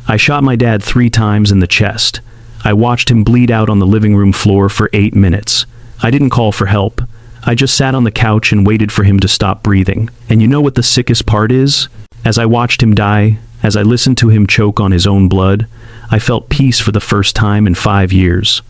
I shot my dad 3 times in the chest. I watched him bleed out on the living room floor for 8 minutes. I didn't call for help. I just sat on the couch and waited for him to stop breathing. And you know what the sickest part is? As I watched him die, as I listened to him choke on his own blood, I felt peace for the first time in 5 years.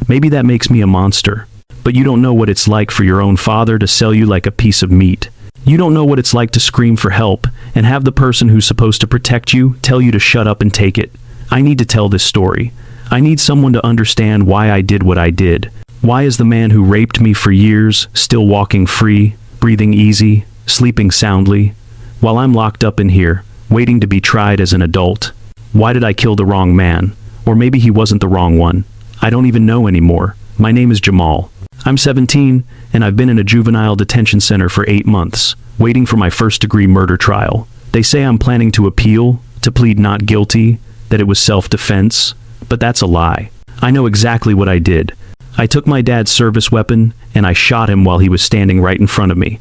Maybe that makes me a monster. But you don't know what it's like for your own father to sell you like a piece of meat. You don't know what it's like to scream for help and have the person who's supposed to protect you tell you to shut up and take it. I need to tell this story. I need someone to understand why I did what I did. Why is the man who raped me for years still walking free, breathing easy, sleeping soundly, while I'm locked up in here, waiting to be tried as an adult? Why did I kill the wrong man? Or maybe he wasn't the wrong one. I don't even know anymore. My name is Jamal. I'm 17, and I've been in a juvenile detention center for 8 months, waiting for my first-degree murder trial. They say I'm planning to appeal, to plead not guilty, that it was self-defense, but that's a lie. I know exactly what I did. I took my dad's service weapon, and I shot him while he was standing right in front of me.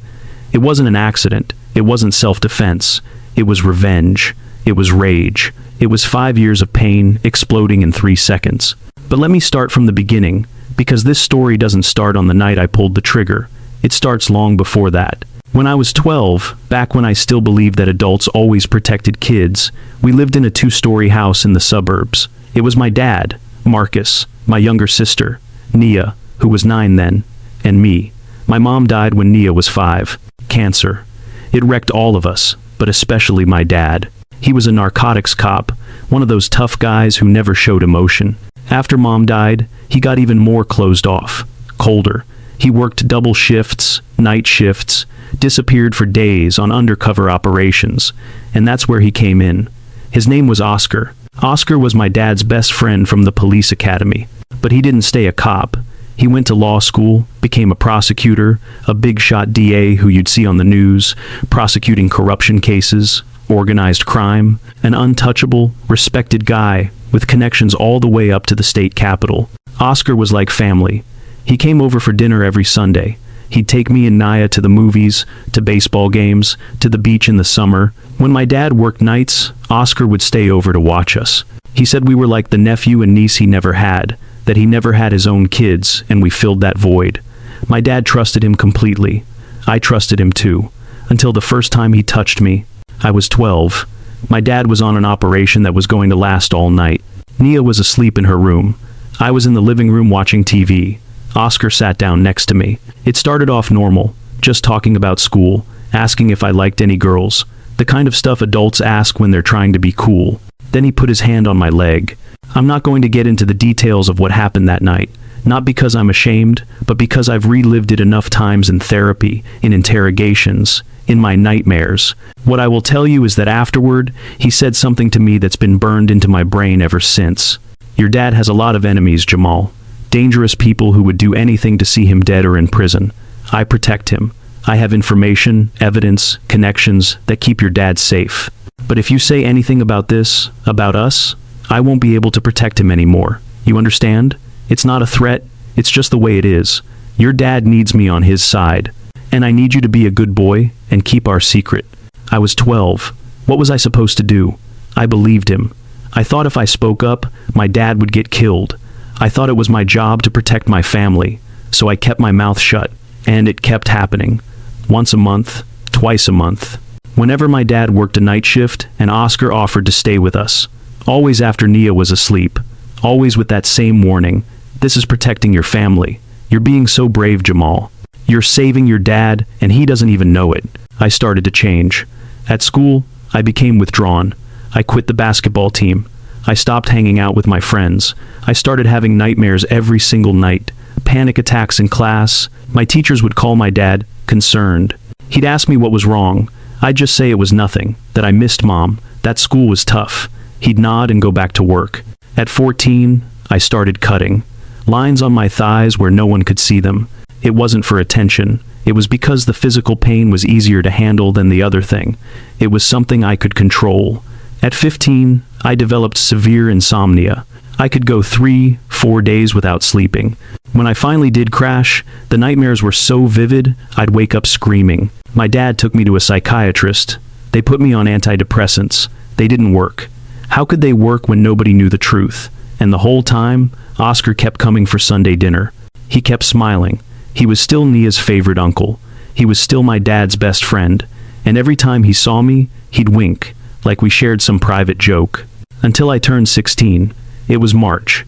It wasn't an accident. It wasn't self-defense. It was revenge. It was rage. It was 5 years of pain exploding in 3 seconds. But let me start from the beginning, because this story doesn't start on the night I pulled the trigger. It starts long before that. When I was 12, back when I still believed that adults always protected kids, we lived in a 2-story house in the suburbs. It was my dad, Marcus, my younger sister, Nia, who was 9 then, and me. My mom died when Nia was 5. Cancer. It wrecked all of us, but especially my dad. He was a narcotics cop, one of those tough guys who never showed emotion. After Mom died, he got even more closed off, colder. He worked double shifts, night shifts, disappeared for days on undercover operations, and that's where he came in. His name was Oscar. Oscar was my dad's best friend from the police academy, but he didn't stay a cop. He went to law school, became a prosecutor, a big-shot DA who you'd see on the news, prosecuting corruption cases, organized crime, an untouchable, respected guy with connections all the way up to the state capitol. Oscar was like family. He came over for dinner every Sunday. He'd take me and Naya to the movies, to baseball games, to the beach in the summer. When my dad worked nights, Oscar would stay over to watch us. He said we were like the nephew and niece he never had, that he never had his own kids, and we filled that void. My dad trusted him completely. I trusted him too, until the first time he touched me. I was 12. My dad was on an operation that was going to last all night. Nia was asleep in her room. I was in the living room watching TV. Oscar sat down next to me. It started off normal, just talking about school, asking if I liked any girls, the kind of stuff adults ask when they're trying to be cool. Then he put his hand on my leg. I'm not going to get into the details of what happened that night, not because I'm ashamed, but because I've relived it enough times in therapy, in interrogations, in my nightmares. What I will tell you is that afterward, he said something to me that's been burned into my brain ever since. Your dad has a lot of enemies, Jamal. Dangerous people who would do anything to see him dead or in prison. I protect him. I have information, evidence, connections that keep your dad safe. But if you say anything about this, about us, I won't be able to protect him anymore. You understand? It's not a threat, it's just the way it is. Your dad needs me on his side. And I need you to be a good boy and keep our secret. I was 12. What was I supposed to do? I believed him. I thought if I spoke up, my dad would get killed. I thought it was my job to protect my family, so I kept my mouth shut. And it kept happening. Once a month, twice a month. Whenever my dad worked a night shift, and Oscar offered to stay with us. Always after Nia was asleep. Always with that same warning. This is protecting your family. You're being so brave, Jamal. You're saving your dad, and he doesn't even know it. I started to change. At school, I became withdrawn. I quit the basketball team. I stopped hanging out with my friends. I started having nightmares every single night. Panic attacks in class. My teachers would call my dad concerned. He'd ask me what was wrong. I'd just say it was nothing, that I missed Mom, that school was tough. He'd nod and go back to work. At 14, I started cutting. Lines on my thighs where no one could see them. It wasn't for attention. It was because the physical pain was easier to handle than the other thing. It was something I could control. At 15, I developed severe insomnia. I could go 3-4 days without sleeping. When I finally did crash, the nightmares were so vivid, I'd wake up screaming. My dad took me to a psychiatrist. They put me on antidepressants. They didn't work. How could they work when nobody knew the truth? And the whole time, Oscar kept coming for Sunday dinner. He kept smiling. He was still Nia's favorite uncle. He was still my dad's best friend. And every time he saw me, he'd wink, like we shared some private joke. Until I turned 16. It was March.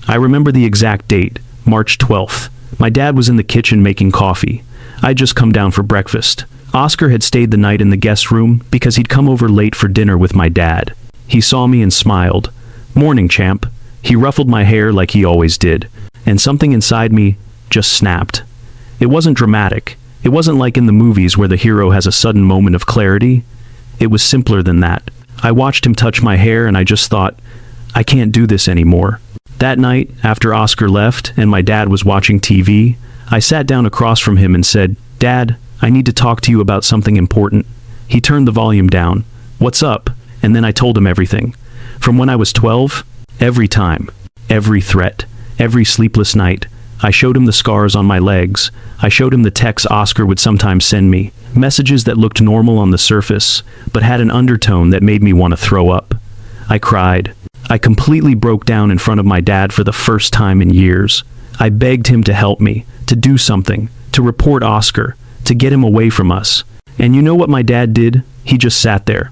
I remember the exact date, March 12th. My dad was in the kitchen making coffee. I'd just come down for breakfast. Oscar had stayed the night in the guest room because he'd come over late for dinner with my dad. He saw me and smiled. "Morning, champ." He ruffled my hair like he always did. And something inside me just snapped. It wasn't dramatic. It wasn't like in the movies where the hero has a sudden moment of clarity. It was simpler than that. I watched him touch my hair and I just thought, I can't do this anymore. That night, after Oscar left and my dad was watching TV, I sat down across from him and said, "Dad, I need to talk to you about something important." He turned the volume down. "What's up?" And then I told him everything. From when I was 12, every time, every threat, every sleepless night, I showed him the scars on my legs. I showed him the texts Oscar would sometimes send me, messages that looked normal on the surface, but had an undertone that made me want to throw up. I cried. I completely broke down in front of my dad for the first time in years. I begged him to help me, to do something, to report Oscar, to get him away from us. And you know what my dad did? He just sat there.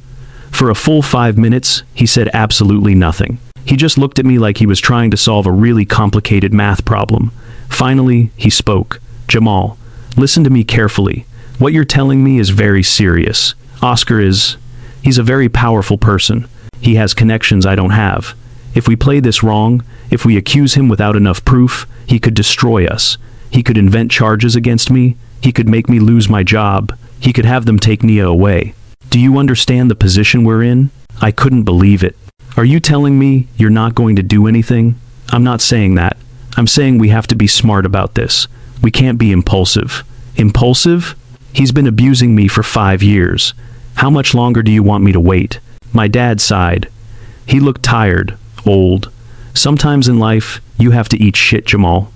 For a full 5 minutes, he said absolutely nothing. He just looked at me like he was trying to solve a really complicated math problem. Finally, he spoke. "Jamal, listen to me carefully. What you're telling me is very serious. Oscar he's a very powerful person. He has connections I don't have. If we play this wrong, if we accuse him without enough proof, he could destroy us. He could invent charges against me. He could make me lose my job. He could have them take Nia away. Do you understand the position we're in?" I couldn't believe it. "Are you telling me you're not going to do anything?" "I'm not saying that. I'm saying we have to be smart about this. We can't be impulsive." "Impulsive? He's been abusing me for 5 years. How much longer do you want me to wait?" My dad sighed. He looked tired, old. "Sometimes in life, you have to eat shit, Jamal.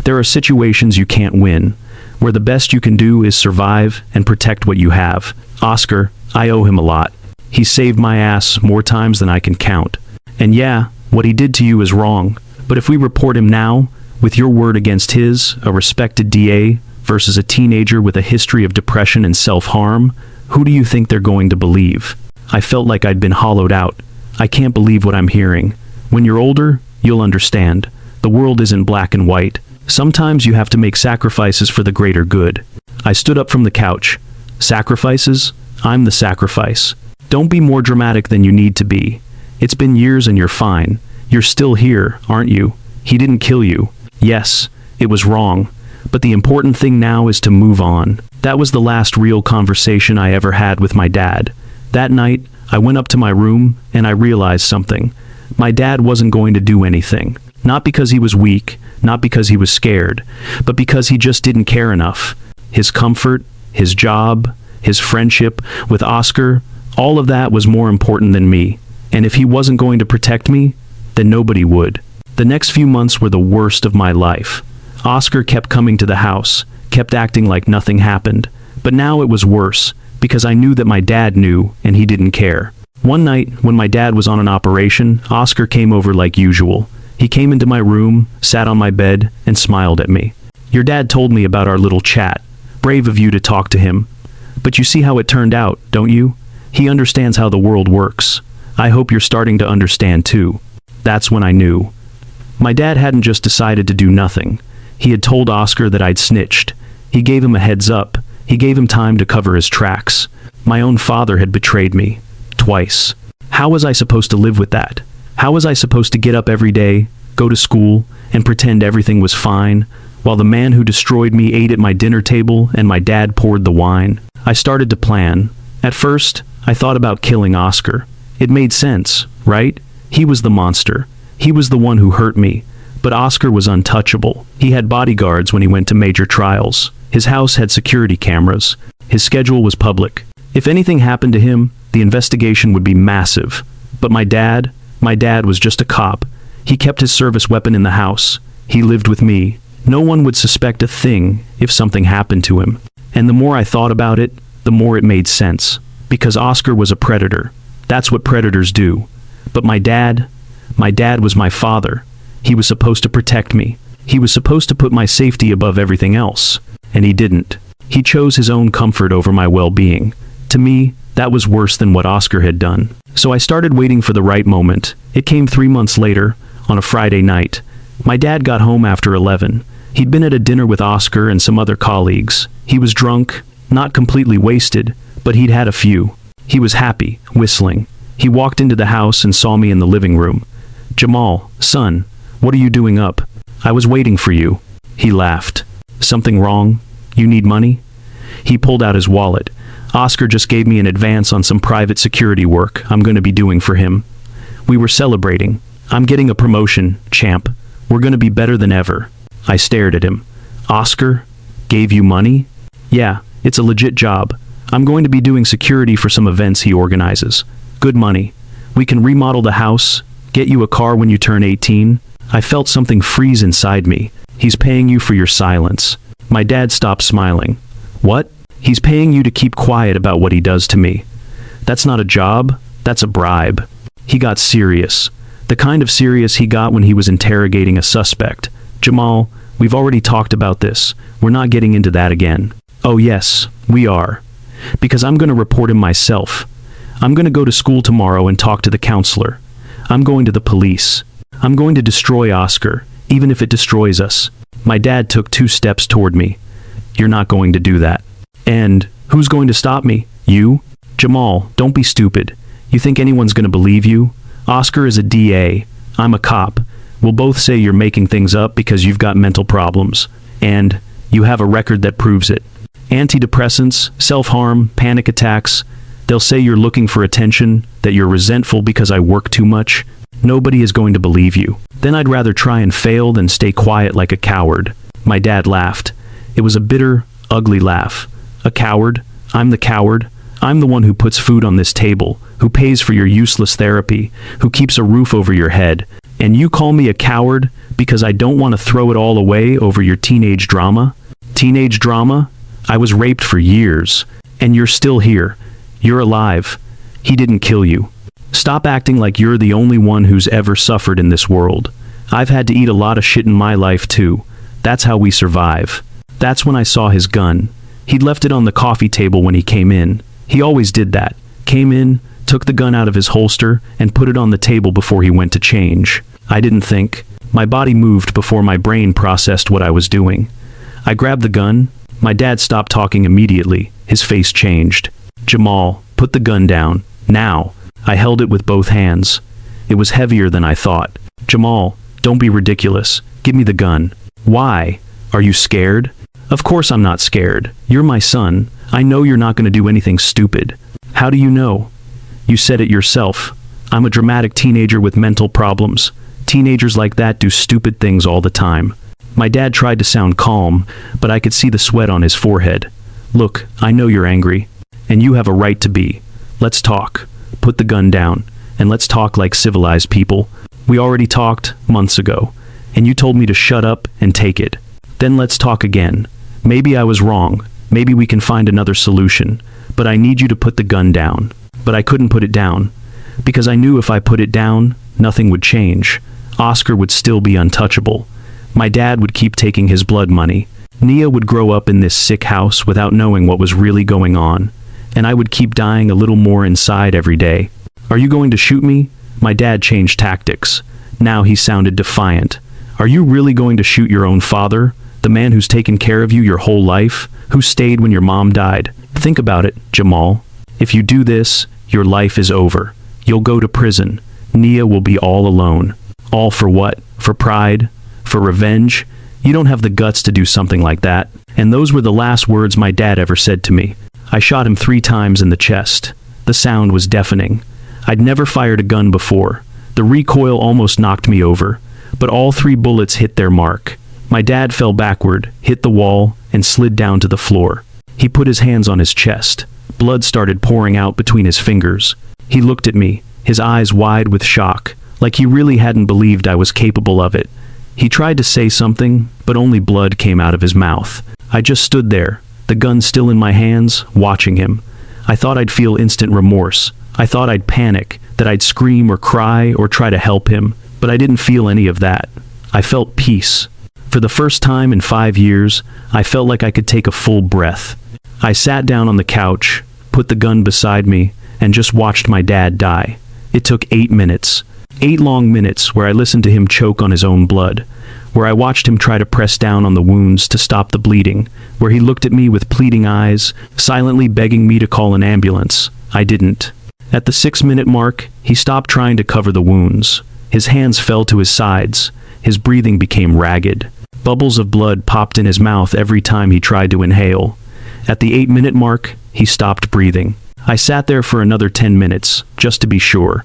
There are situations you can't win, where the best you can do is survive and protect what you have. Oscar, I owe him a lot. He saved my ass more times than I can count. And yeah, what he did to you is wrong. But if we report him now, with your word against his, a respected DA, versus a teenager with a history of depression and self-harm, who do you think they're going to believe?" I felt like I'd been hollowed out. I can't believe what I'm hearing. When you're older, you'll understand. The world isn't black and white. Sometimes you have to make sacrifices for the greater good. I stood up from the couch. Sacrifices? I'm the sacrifice. Don't be more dramatic than you need to be. It's been years and you're fine. You're still here, aren't you? He didn't kill you. Yes, it was wrong. But the important thing now is to move on. That was the last real conversation I ever had with my dad. That night, I went up to my room and I realized something. My dad wasn't going to do anything. Not because he was weak, not because he was scared, but because he just didn't care enough. His comfort, his job, his friendship with Oscar, all of that was more important than me. And if he wasn't going to protect me, then nobody would. The next few months were the worst of my life. Oscar kept coming to the house, kept acting like nothing happened. But now it was worse, because I knew that my dad knew, and he didn't care. One night, when my dad was on an operation, Oscar came over like usual. He came into my room, sat on my bed, and smiled at me. "Your dad told me about our little chat. Brave of you to talk to him. But you see how it turned out, don't you? He understands how the world works. I hope you're starting to understand too." That's when I knew. My dad hadn't just decided to do nothing. He had told Oscar that I'd snitched. He gave him a heads up. He gave him time to cover his tracks. My own father had betrayed me. Twice. How was I supposed to live with that? How was I supposed to get up every day, go to school, and pretend everything was fine, while the man who destroyed me ate at my dinner table and my dad poured the wine? I started to plan. At first, I thought about killing Oscar. It made sense, right? He was the monster. He was the one who hurt me. But Oscar was untouchable. He had bodyguards when he went to major trials. His house had security cameras. His schedule was public. If anything happened to him, the investigation would be massive. But my dad was just a cop. He kept his service weapon in the house. He lived with me. No one would suspect a thing if something happened to him. And the more I thought about it, the more it made sense. Because Oscar was a predator. That's what predators do. But my dad was my father. He was supposed to protect me. He was supposed to put my safety above everything else. And he didn't. He chose his own comfort over my well-being. To me, that was worse than what Oscar had done. So I started waiting for the right moment. It came 3 months later, on a Friday night. My dad got home after 11. He'd been at a dinner with Oscar and some other colleagues. He was drunk, not completely wasted, but he'd had a few. He was happy, whistling. He walked into the house and saw me in the living room. "Jamal, son, what are you doing up?" "I was waiting for you." He laughed. "Something wrong? You need money?" He pulled out his wallet. "Oscar just gave me an advance on some private security work I'm going to be doing for him." We were celebrating. "I'm getting a promotion, champ. We're going to be better than ever." I stared at him. "Oscar gave you money?" "Yeah, it's a legit job. I'm going to be doing security for some events he organizes. Good money. We can remodel the house, get you a car when you turn 18. I felt something freeze inside me. "He's paying you for your silence." My dad stopped smiling. "What?" "He's paying you to keep quiet about what he does to me." "That's not a job, that's a bribe." He got serious. The kind of serious he got when he was interrogating a suspect. "Jamal, we've already talked about this. We're not getting into that again." "Oh yes, we are. Because I'm going to report him myself. I'm going to go to school tomorrow and talk to the counselor. I'm going to the police. I'm going to destroy Oscar, even if it destroys us." My dad took 2 steps toward me. "You're not going to do that." "And who's going to stop me? You?" "Jamal, don't be stupid. You think anyone's going to believe you? Oscar is a DA. I'm a cop. We'll both say you're making things up because you've got mental problems. And you have a record that proves it. Antidepressants, self-harm, panic attacks. They'll say you're looking for attention, that you're resentful because I work too much. Nobody is going to believe you. Then I'd rather try and fail than stay quiet like a coward." My dad laughed. It was a bitter, ugly laugh. "A coward? I'm the coward? I'm the one who puts food on this table, who pays for your useless therapy, who keeps a roof over your head. And you call me a coward because I don't want to throw it all away over your teenage drama?" "Teenage drama? I was raped for years. And you're still here. You're alive. He didn't kill you. Stop acting like you're the only one who's ever suffered in this world. I've had to eat a lot of shit in my life too. That's how we survive." That's when I saw his gun. He'd left it on the coffee table when he came in. He always did that. Came in, took the gun out of his holster, and put it on the table before he went to change. I didn't think. My body moved before my brain processed what I was doing. I grabbed the gun. My dad stopped talking immediately. His face changed. "Jamal, put the gun down. Now." I held it with both hands. It was heavier than I thought. "Jamal, don't be ridiculous. Give me the gun." "Why? Are you scared?" "Of course I'm not scared. You're my son. I know you're not going to do anything stupid." "How do you know?" "You said it yourself. I'm a dramatic teenager with mental problems. Teenagers like that do stupid things all the time." My dad tried to sound calm, but I could see the sweat on his forehead. "Look, I know you're angry. And you have a right to be. Let's talk. Put the gun down. And let's talk like civilized people. We already talked months ago. And you told me to shut up and take it. Then let's talk again. Maybe I was wrong. Maybe we can find another solution. But I need you to put the gun down." But I couldn't put it down. Because I knew if I put it down, nothing would change. Oscar would still be untouchable. My dad would keep taking his blood money. Nia would grow up in this sick house without knowing what was really going on. And I would keep dying a little more inside every day. "Are you going to shoot me?" My dad changed tactics. Now he sounded defiant. "Are you really going to shoot your own father? The man who's taken care of you your whole life? Who stayed when your mom died? Think about it, Jamal. If you do this, your life is over. You'll go to prison. Nia will be all alone. All for what? For pride? For revenge? You don't have the guts to do something like that." And those were the last words my dad ever said to me. I shot him 3 times in the chest. The sound was deafening. I'd never fired a gun before. The recoil almost knocked me over. But all 3 bullets hit their mark. My dad fell backward, hit the wall, and slid down to the floor. He put his hands on his chest. Blood started pouring out between his fingers. He looked at me, his eyes wide with shock, like he really hadn't believed I was capable of it. He tried to say something, but only blood came out of his mouth. I just stood there, the gun still in my hands, watching him. I thought I'd feel instant remorse. I thought I'd panic, that I'd scream or cry or try to help him, but I didn't feel any of that. I felt peace. For the first time in 5 years, I felt like I could take a full breath. I sat down on the couch, put the gun beside me, and just watched my dad die. It took 8 minutes. 8 long minutes where I listened to him choke on his own blood, where I watched him try to press down on the wounds to stop the bleeding, where he looked at me with pleading eyes, silently begging me to call an ambulance. I didn't. At the 6-minute mark, he stopped trying to cover the wounds. His hands fell to his sides. His breathing became ragged. Bubbles of blood popped in his mouth every time he tried to inhale. At the 8-minute mark, he stopped breathing. I sat there for another 10 minutes, just to be sure.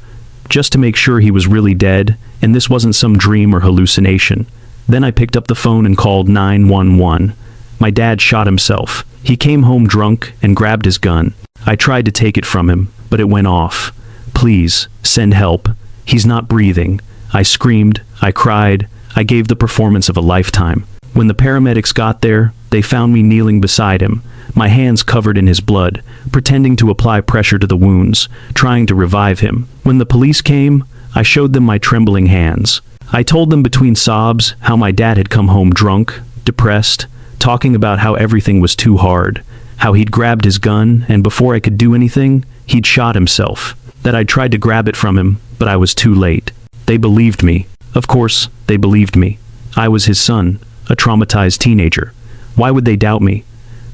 Just to make sure he was really dead, and this wasn't some dream or hallucination. Then I picked up the phone and called 911. My dad shot himself. He came home drunk and grabbed his gun. I tried to take it from him, but it went off. Please, send help. He's not breathing. I screamed, I cried, I gave the performance of a lifetime. When the paramedics got there, they found me kneeling beside him, my hands covered in his blood, pretending to apply pressure to the wounds, trying to revive him. When the police came, I showed them my trembling hands. I told them between sobs how my dad had come home drunk, depressed, talking about how everything was too hard, how he'd grabbed his gun and before I could do anything, he'd shot himself, that I'd tried to grab it from him, but I was too late. They believed me. Of course, they believed me. I was his son, a traumatized teenager. Why would they doubt me?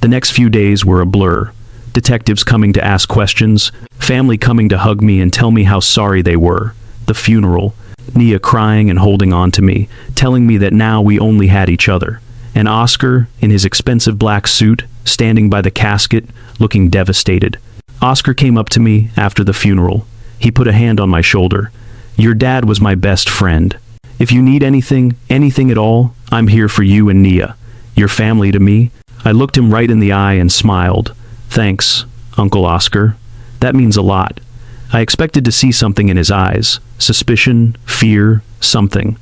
The next few days were a blur. Detectives coming to ask questions, family coming to hug me and tell me how sorry they were. The funeral, Nia crying and holding on to me, telling me that now we only had each other. And Oscar, in his expensive black suit, standing by the casket, looking devastated. Oscar came up to me after the funeral. He put a hand on my shoulder. Your dad was my best friend. If you need anything, anything at all, I'm here for you and Nia. Your family to me. I looked him right in the eye and smiled. Thanks, Uncle Oscar. That means a lot. I expected to see something in his eyes. Suspicion, fear, something.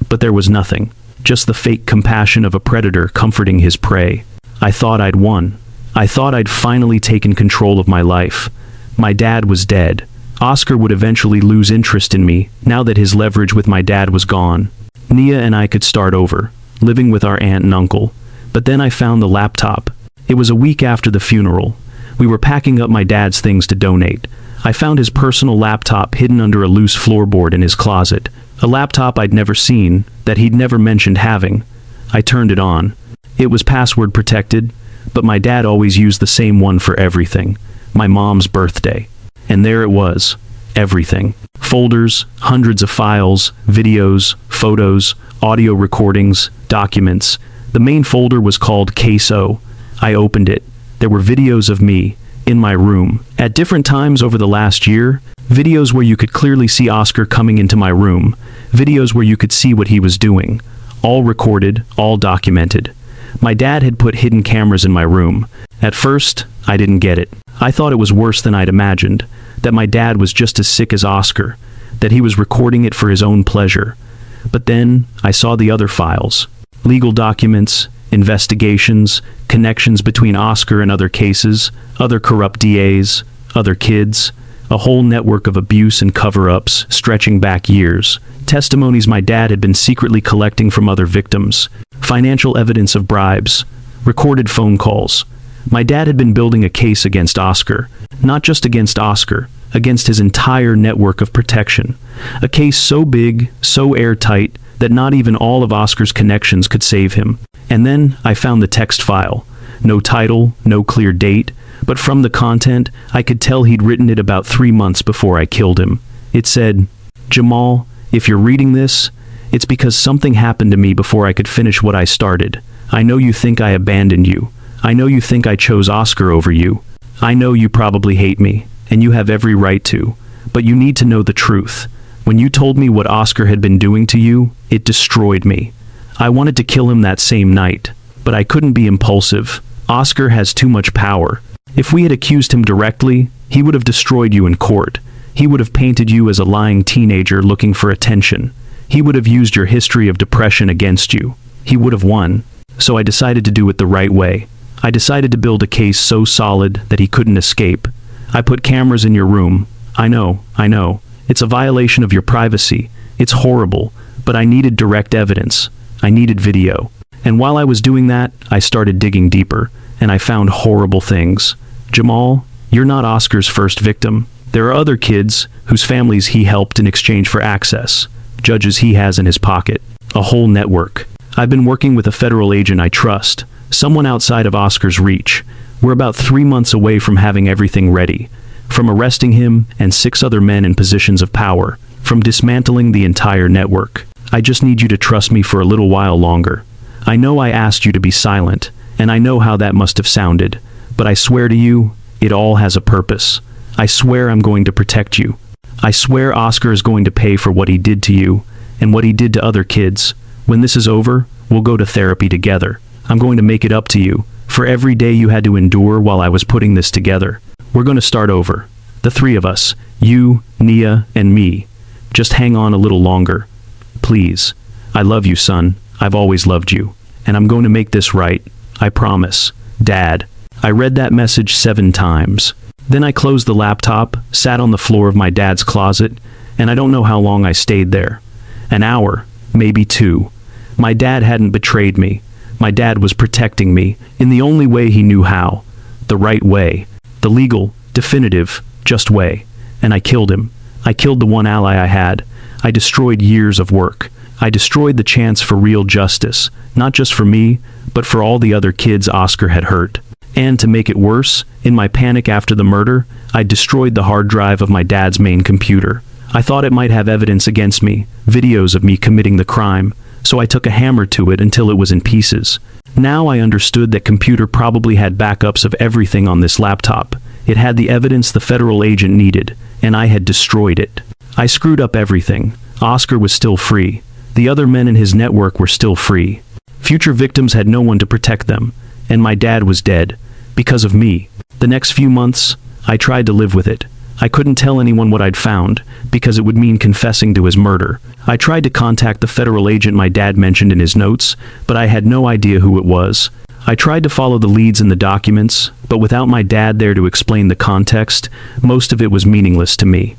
But there was nothing. Just the fake compassion of a predator comforting his prey. I thought I'd won. I thought I'd finally taken control of my life. My dad was dead. Oscar would eventually lose interest in me, now that his leverage with my dad was gone. Nia and I could start over, living with our aunt and uncle. But then I found the laptop. It was a week after the funeral. We were packing up my dad's things to donate. I found his personal laptop hidden under a loose floorboard in his closet. A laptop I'd never seen, that he'd never mentioned having. I turned it on. It was password protected, but my dad always used the same one for everything. My mom's birthday. And there it was. Everything. Folders, hundreds of files, videos, photos, audio recordings, documents. The main folder was called Case O. I opened it. There were videos of me, in my room. At different times over the last year, videos where you could clearly see Oscar coming into my room. Videos where you could see what he was doing. All recorded, all documented. My dad had put hidden cameras in my room. At first, I didn't get it. I thought it was worse than I'd imagined. That my dad was just as sick as Oscar. That he was recording it for his own pleasure. But then, I saw the other files. Legal documents, investigations, connections between Oscar and other cases, other corrupt DAs, other kids, a whole network of abuse and cover-ups stretching back years, testimonies my dad had been secretly collecting from other victims, financial evidence of bribes, recorded phone calls. My dad had been building a case against Oscar, not just against Oscar, against his entire network of protection. A case so big, so airtight, that not even all of Oscar's connections could save him. And then I found the text file. No title, no clear date, but from the content, I could tell he'd written it about 3 months before I killed him. It said, Jamal, if you're reading this, it's because something happened to me before I could finish what I started. I know you think I abandoned you. I know you think I chose Oscar over you. I know you probably hate me, and you have every right to, but you need to know the truth. When you told me what Oscar had been doing to you, it destroyed me. I wanted to kill him that same night, but I couldn't be impulsive. Oscar has too much power. If we had accused him directly, he would have destroyed you in court. He would have painted you as a lying teenager looking for attention. He would have used your history of depression against you. He would have won. So I decided to do it the right way. I decided to build a case so solid that he couldn't escape. I put cameras in your room. I know. It's a violation of your privacy. It's horrible, but I needed direct evidence. I needed video. And while I was doing that, I started digging deeper, and I found horrible things. Jamal, you're not Oscar's first victim. There are other kids whose families he helped in exchange for access, judges he has in his pocket, a whole network. I've been working with a federal agent I trust, someone outside of Oscar's reach. We're about 3 months away from having everything ready, from arresting him and 6 other men in positions of power, from dismantling the entire network. I just need you to trust me for a little while longer. I know I asked you to be silent, and I know how that must have sounded, but I swear to you, it all has a purpose. I swear I'm going to protect you. I swear Oscar is going to pay for what he did to you, and what he did to other kids. When this is over, we'll go to therapy together. I'm going to make it up to you, for every day you had to endure while I was putting this together. We're going to start over. The 3 of us, you, Nia, and me. Just hang on a little longer. Please. I love you, son. I've always loved you. And I'm going to make this right. I promise. Dad. I read that message 7 times. Then I closed the laptop, sat on the floor of my dad's closet, and I don't know how long I stayed there. An hour, maybe 2. My dad hadn't betrayed me. My dad was protecting me in the only way he knew how. The right way. The legal, definitive, just way. And I killed him. I killed the one ally I had. I destroyed years of work. I destroyed the chance for real justice, not just for me, but for all the other kids Oscar had hurt. And to make it worse, in my panic after the murder, I destroyed the hard drive of my dad's main computer. I thought it might have evidence against me, videos of me committing the crime, so I took a hammer to it until it was in pieces. Now I understood that computer probably had backups of everything on this laptop. It had the evidence the federal agent needed, and I had destroyed it. I screwed up everything. Oscar was still free. The other men in his network were still free. Future victims had no one to protect them, and my dad was dead. Because of me. The next few months, I tried to live with it. I couldn't tell anyone what I'd found, because it would mean confessing to his murder. I tried to contact the federal agent my dad mentioned in his notes, but I had no idea who it was. I tried to follow the leads in the documents, but without my dad there to explain the context, most of it was meaningless to me.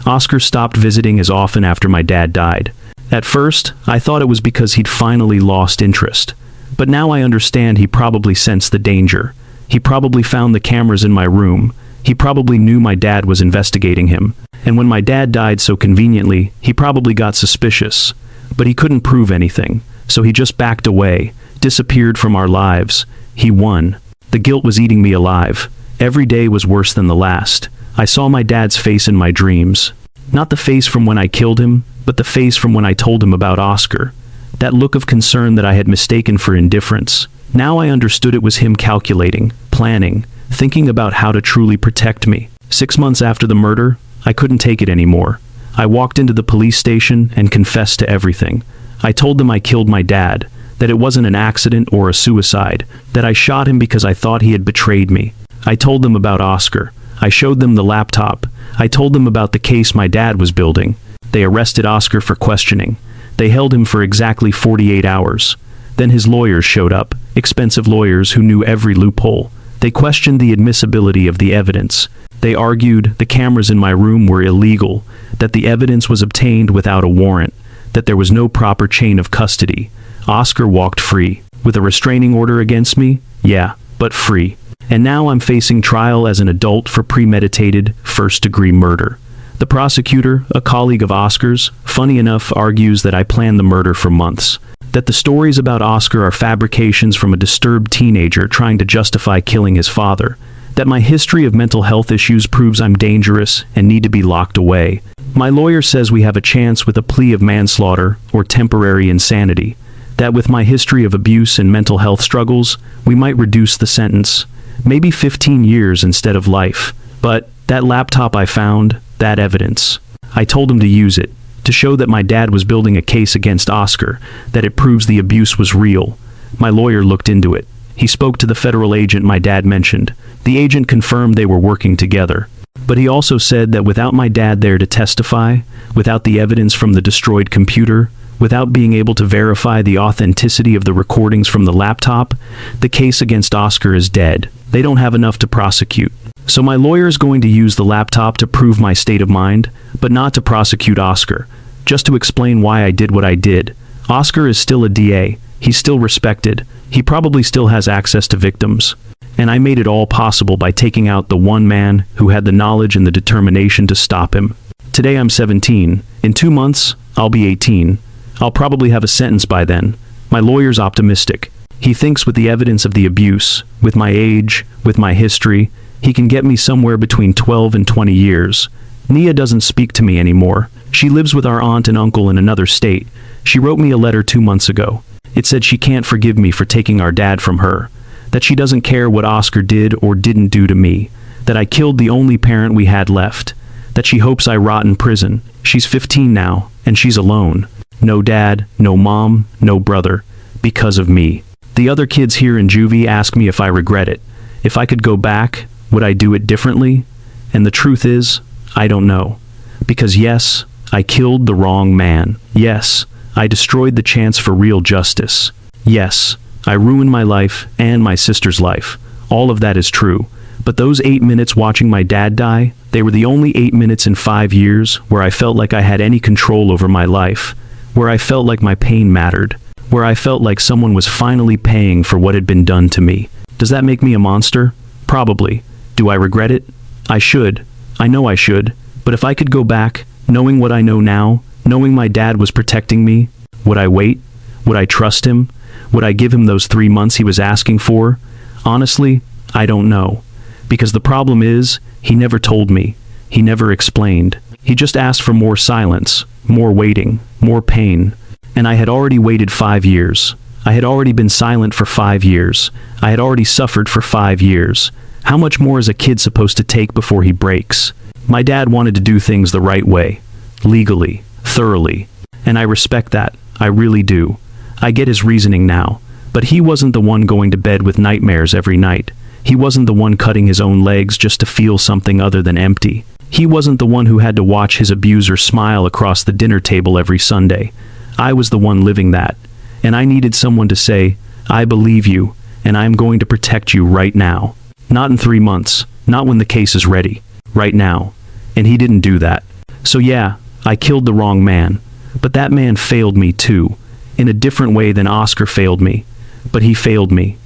Oscar stopped visiting as often after my dad died. At first, I thought it was because he'd finally lost interest. But now I understand he probably sensed the danger. He probably found the cameras in my room. He probably knew my dad was investigating him. And when my dad died so conveniently, he probably got suspicious. But he couldn't prove anything, so he just backed away, disappeared from our lives. He won. The guilt was eating me alive. Every day was worse than the last. I saw my dad's face in my dreams. Not the face from when I killed him, but the face from when I told him about Oscar. That look of concern that I had mistaken for indifference. Now I understood it was him calculating, planning, thinking about how to truly protect me. 6 months after the murder, I couldn't take it anymore. I walked into the police station and confessed to everything. I told them I killed my dad, that it wasn't an accident or a suicide, that I shot him because I thought he had betrayed me. I told them about Oscar. I showed them the laptop. I told them about the case my dad was building. They arrested Oscar for questioning. They held him for exactly 48 hours. Then his lawyers showed up, expensive lawyers who knew every loophole. They questioned the admissibility of the evidence. They argued the cameras in my room were illegal, that the evidence was obtained without a warrant, that there was no proper chain of custody. Oscar walked free. With a restraining order against me? Yeah, but free. And now I'm facing trial as an adult for premeditated, first-degree murder. The prosecutor, a colleague of Oscar's, funny enough, argues that I planned the murder for months. That the stories about Oscar are fabrications from a disturbed teenager trying to justify killing his father. That my history of mental health issues proves I'm dangerous and need to be locked away. My lawyer says we have a chance with a plea of manslaughter or temporary insanity. That with my history of abuse and mental health struggles, we might reduce the sentence. Maybe 15 years instead of life. But that laptop I found, that evidence. I told him to use it. To show that my dad was building a case against Oscar, that it proves the abuse was real. My lawyer looked into it. He spoke to the federal agent my dad mentioned. The agent confirmed they were working together. But he also said that without my dad there to testify, without the evidence from the destroyed computer, without being able to verify the authenticity of the recordings from the laptop, the case against Oscar is dead. They don't have enough to prosecute. So my lawyer is going to use the laptop to prove my state of mind, but not to prosecute Oscar, just to explain why I did what I did. Oscar is still a DA. He's still respected. He probably still has access to victims. And I made it all possible by taking out the one man who had the knowledge and the determination to stop him. Today I'm 17. In 2 months, I'll be 18. I'll probably have a sentence by then. My lawyer's optimistic. He thinks with the evidence of the abuse, with my age, with my history, he can get me somewhere between 12 and 20 years. Nia doesn't speak to me anymore. She lives with our aunt and uncle in another state. She wrote me a letter 2 months ago. It said she can't forgive me for taking our dad from her, that she doesn't care what Oscar did or didn't do to me, that I killed the only parent we had left, that she hopes I rot in prison. She's 15 now, and she's alone. No dad, no mom, no brother, because of me. The other kids here in juvie ask me if I regret it. If I could go back, would I do it differently? And the truth is, I don't know. Because yes, I killed the wrong man. Yes, I destroyed the chance for real justice. Yes, I ruined my life and my sister's life. All of that is true. But those 8 minutes watching my dad die, they were the only 8 minutes in 5 years where I felt like I had any control over my life, where I felt like my pain mattered, where I felt like someone was finally paying for what had been done to me. Does that make me a monster? Probably. Do I regret it? I should. I know I should. But if I could go back, knowing what I know now, knowing my dad was protecting me, would I wait? Would I trust him? Would I give him those 3 months he was asking for? Honestly, I don't know. Because the problem is, he never told me. He never explained. He just asked for more silence, more waiting, more pain. And I had already waited 5 years. I had already been silent for 5 years. I had already suffered for 5 years. How much more is a kid supposed to take before he breaks? My dad wanted to do things the right way, legally, thoroughly. And I respect that. I really do. I get his reasoning now. But he wasn't the one going to bed with nightmares every night. He wasn't the one cutting his own legs just to feel something other than empty. He wasn't the one who had to watch his abuser smile across the dinner table every Sunday. I was the one living that. And I needed someone to say, I believe you, and I'm going to protect you right now. Not in 3 months, not when the case is ready. Right now. And he didn't do that. So yeah, I killed the wrong man. But that man failed me too. In a different way than Oscar failed me. But he failed me.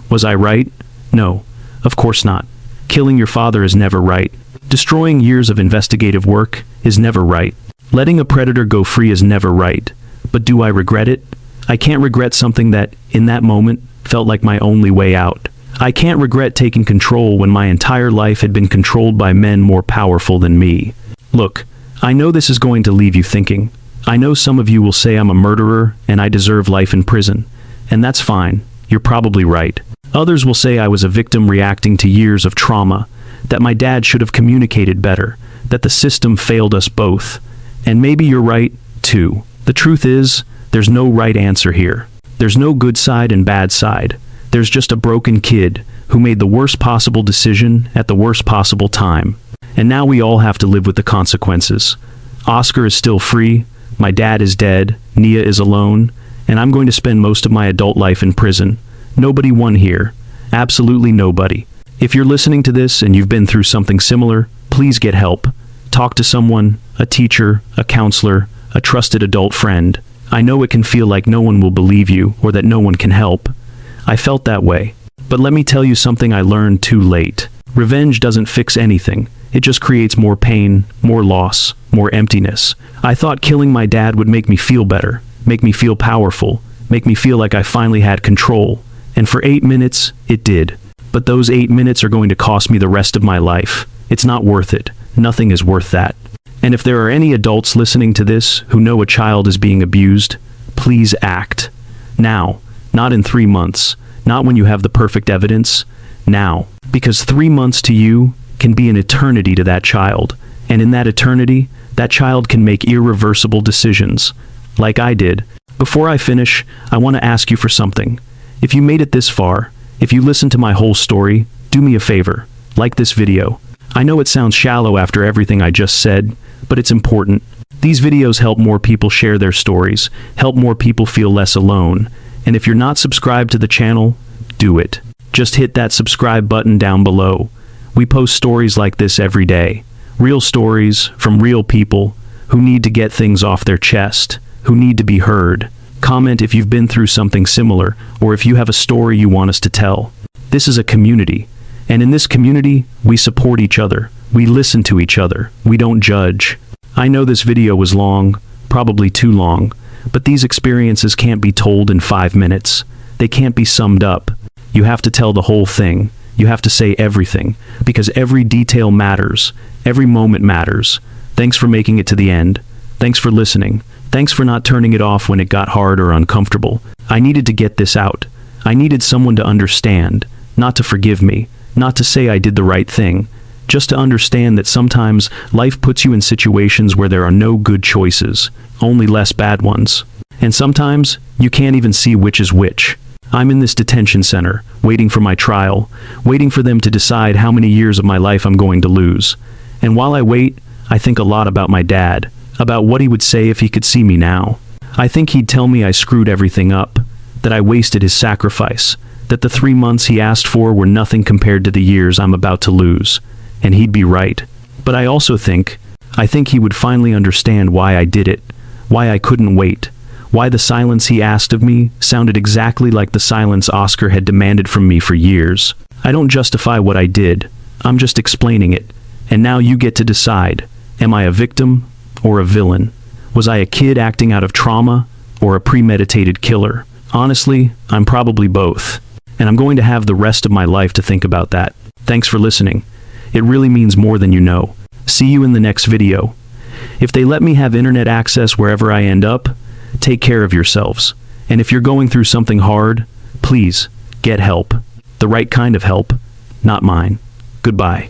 Was I right? No. Of course not. Killing your father is never right. Destroying years of investigative work is never right. Letting a predator go free is never right. But do I regret it? I can't regret something that, in that moment, felt like my only way out. I can't regret taking control when my entire life had been controlled by men more powerful than me. Look, I know this is going to leave you thinking. I know some of you will say I'm a murderer and I deserve life in prison. And that's fine. You're probably right. Others will say I was a victim reacting to years of trauma, that my dad should have communicated better, that the system failed us both. And maybe you're right, too. The truth is, there's no right answer here. There's no good side and bad side. There's just a broken kid who made the worst possible decision at the worst possible time. And now we all have to live with the consequences. Oscar is still free, my dad is dead, Nia is alone, and I'm going to spend most of my adult life in prison. Nobody won here. Absolutely nobody. If you're listening to this and you've been through something similar, please get help. Talk to someone, a teacher, a counselor, a trusted adult friend. I know it can feel like no one will believe you or that no one can help. I felt that way. But let me tell you something I learned too late. Revenge doesn't fix anything. It just creates more pain, more loss, more emptiness. I thought killing my dad would make me feel better, make me feel powerful, make me feel like I finally had control. And for 8 minutes, it did. But those 8 minutes are going to cost me the rest of my life. It's not worth it. Nothing is worth that. And if there are any adults listening to this who know a child is being abused, please act. Now. Not in 3 months. Not when you have the perfect evidence. Now. Because 3 months to you can be an eternity to that child. And in that eternity, that child can make irreversible decisions. Like I did. Before I finish, I want to ask you for something. If you made it this far, if you listened to my whole story, do me a favor. Like this video. I know it sounds shallow after everything I just said, but it's important. These videos help more people share their stories, help more people feel less alone. And if you're not subscribed to the channel, do it. Just hit that subscribe button down below. We post stories like this every day. Real stories from real people who need to get things off their chest, who need to be heard. Comment if you've been through something similar, or if you have a story you want us to tell. This is a community, and in this community, we support each other. We listen to each other. We don't judge. I know this video was long, probably too long, but these experiences can't be told in 5 minutes. They can't be summed up. You have to tell the whole thing. You have to say everything, because every detail matters. Every moment matters. Thanks for making it to the end. Thanks for listening. Thanks for not turning it off when it got hard or uncomfortable. I needed to get this out. I needed someone to understand, not to forgive me, not to say I did the right thing, just to understand that sometimes life puts you in situations where there are no good choices, only less bad ones. And sometimes you can't even see which is which. I'm in this detention center, waiting for my trial, waiting for them to decide how many years of my life I'm going to lose. And while I wait, I think a lot about my dad, about what he would say if he could see me now. I think he'd tell me I screwed everything up, that I wasted his sacrifice, that the 3 months he asked for were nothing compared to the years I'm about to lose. And he'd be right. But I also think he would finally understand why I did it, why I couldn't wait, why the silence he asked of me sounded exactly like the silence Oscar had demanded from me for years. I don't justify what I did, I'm just explaining it. And now you get to decide, am I a victim or a villain? Was I a kid acting out of trauma or a premeditated killer? Honestly, I'm probably both. And I'm going to have the rest of my life to think about that. Thanks for listening. It really means more than you know. See you in the next video. If they let me have internet access wherever I end up, take care of yourselves. And if you're going through something hard, please, get help. The right kind of help, not mine. Goodbye.